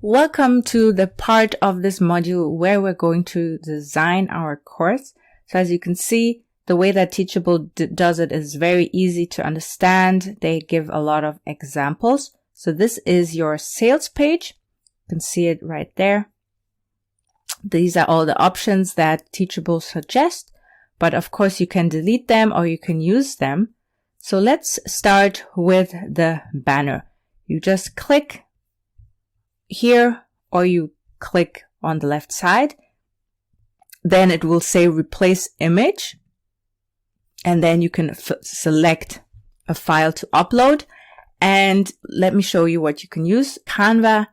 Welcome to the part of this module where we're going to design our course. So as you can see, the way that Teachable does it is very easy to understand. They give a lot of examples. So this is your sales page. You can see it right there. These are all the options that Teachable suggests, but of course you can delete them or you can use them. So let's start with the banner. You just click here or you click on the left side. Then it will say replace image. And then you can select a file to upload. And let me show you what you can use. Canva,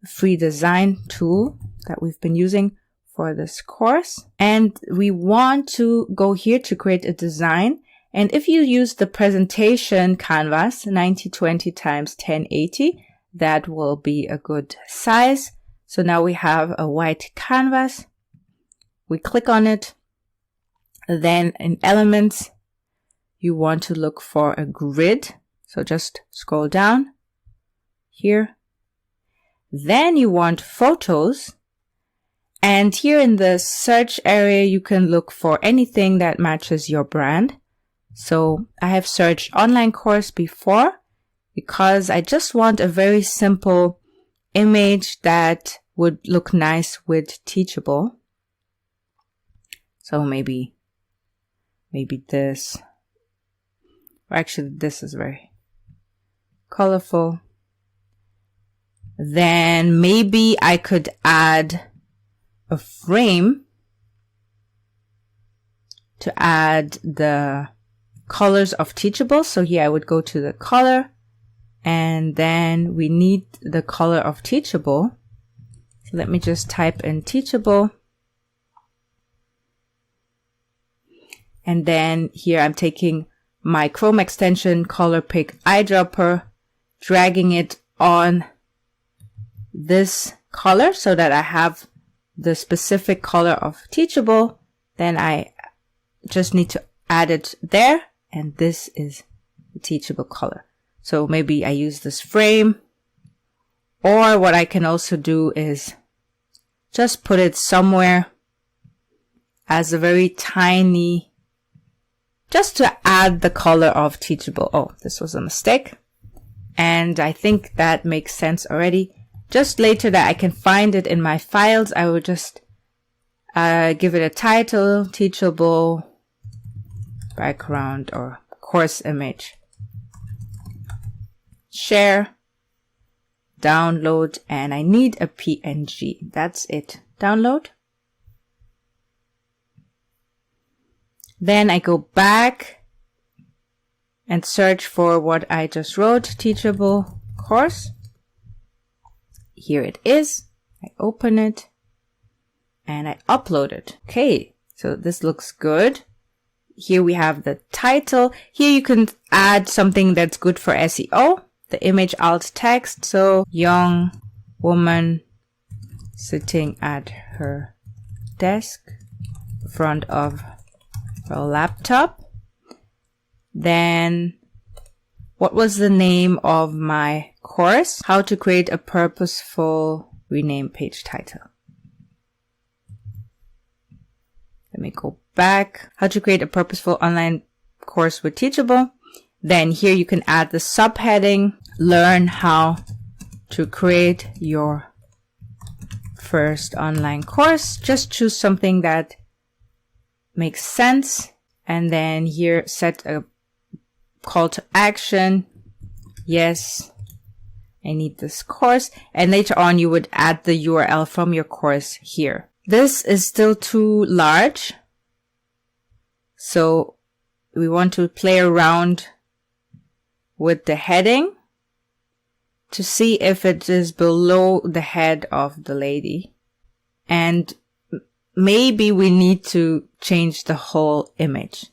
free design tool that we've been using for this course. And we want to go here to create a design. And if you use the presentation canvas 9020 x 1080, that will be a good size. So now we have a white canvas. We click on it. Then in elements, you want to look for a grid. So just scroll down here. Then you want photos. And here in the search area, you can look for anything that matches your brand. So I have searched online course before, because I just want a very simple image that would look nice with Teachable. So maybe this, or actually this is very colorful. Then maybe I could add a frame to add the colors of Teachable. So here I would go to the color. And then we need the color of Teachable. So let me just type in Teachable. And then here I'm taking my Chrome extension, Color Pick Eyedropper, dragging it on this color so that I have the specific color of Teachable. Then I just need to add it there. And this is the Teachable color. So maybe I use this frame, or what I can also do is just put it somewhere as a very tiny, just to add the color of Teachable. Oh, this was a mistake. And I think that makes sense already. Just later that I can find it in my files, I will just give it a title, Teachable background or course image. Share, download, and I need a PNG. That's it. Download. Then I go back and search for what I just wrote, Teachable course. Here it is. I open it and I upload it. Okay, so this looks good. Here we have the title. Here you can add something that's good for SEO. The image alt text. So young woman sitting at her desk in front of her laptop. Then what was the name of my course? How to create a purposeful rename page title. Let me go back. How to create a purposeful online course with Teachable. Then here you can add the subheading, learn how to create your first online course. Just choose something that makes sense. And then here set a call to action. Yes, I need this course. And later on you would add the URL from your course here. This is still too large. So we want to play around with the heading to see if it is below the head of the lady. And maybe we need to change the whole image.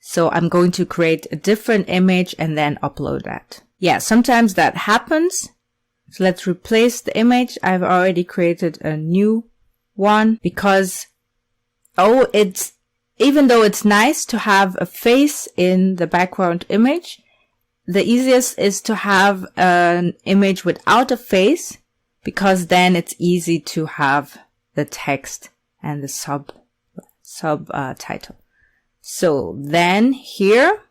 So I'm going to create a different image and then upload that. Yeah, sometimes that happens. So let's replace the image. I've already created a new one because, even though it's nice to have a face in the background image, the easiest is to have an image without a face because then it's easy to have the text and the subtitle. So then here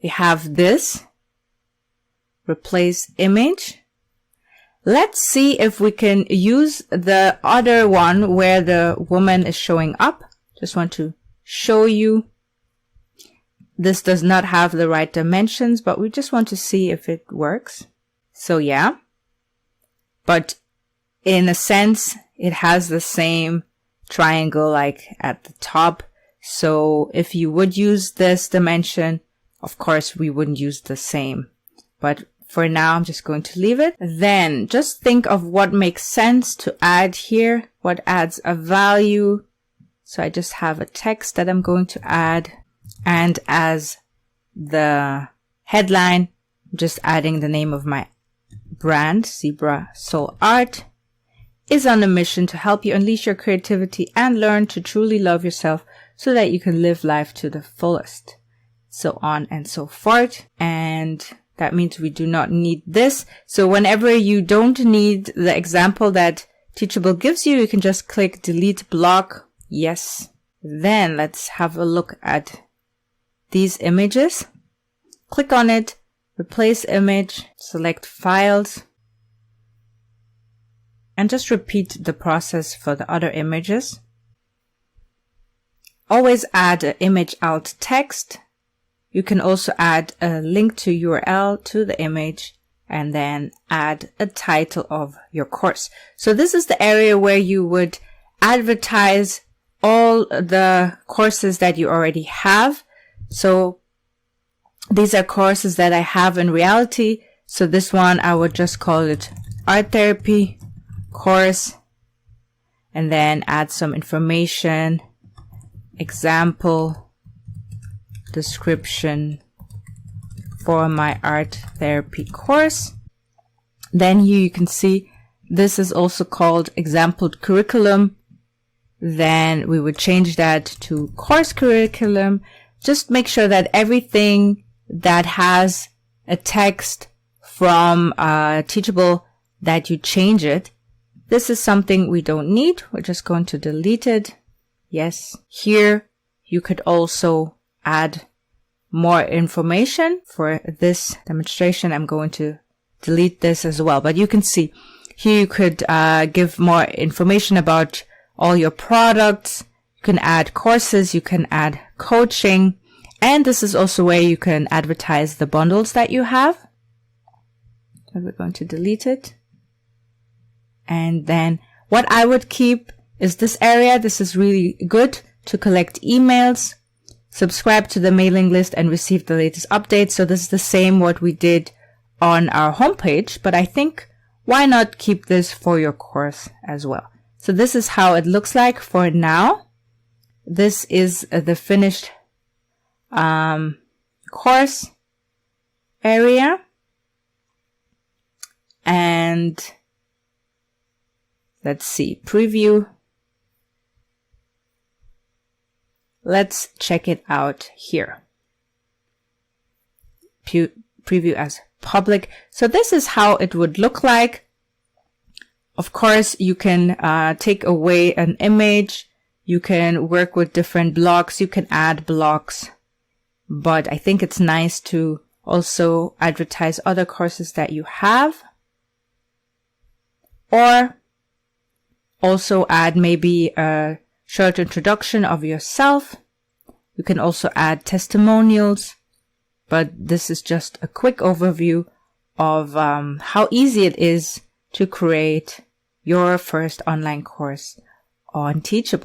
we have this, replace image. Let's see if we can use the other one where the woman is showing up. Just want to show you. This does not have the right dimensions, but we just want to see if it works. So yeah, but in a sense, it has the same triangle like at the top. So if you would use this dimension, of course, we wouldn't use the same. But for now, I'm just going to leave it. Then just think of what makes sense to add here, what adds a value. So I just have a text that I'm going to add. And as the headline, I'm just adding the name of my brand, Zebra Soul Art, is on a mission to help you unleash your creativity and learn to truly love yourself so that you can live life to the fullest. So on and so forth. And that means we do not need this. So whenever you don't need the example that Teachable gives you, you can just click delete block. Yes. Then let's have a look at these images. Click on it, replace image, select files, and just repeat the process for the other images. Always add an image alt text. You can also add a link to URL to the image and then add a title of your course. So this is the area where you would advertise all the courses that you already have. So these are courses that I have in reality. So this one, I would just call it art therapy course and then add some information, example, description for my art therapy course. Then here you can see this is also called example curriculum. Then we would change that to course curriculum. Just make sure that everything that has a text from Teachable, that you change it. This is something we don't need. We're just going to delete it. Yes. Here you could also add more information. For this demonstration, I'm going to delete this as well. But you can see here you could give more information about all your products. You can add courses, you can add coaching, and this is also where you can advertise the bundles that you have. So we're going to delete it. And then what I would keep is this area. This is really good to collect emails, subscribe to the mailing list, and receive the latest updates. So this is the same what we did on our homepage, but I think why not keep this for your course as well? So this is how it looks like for now. This is the finished course area. And let's see, preview. Let's check it out here. Preview as public. So this is how it would look like. Of course, you can take away an image. You can work with different blocks. You can add blocks. But I think it's nice to also advertise other courses that you have. Or also add maybe a short introduction of yourself. You can also add testimonials. But this is just a quick overview of how easy it is to create your first online course on Teachable.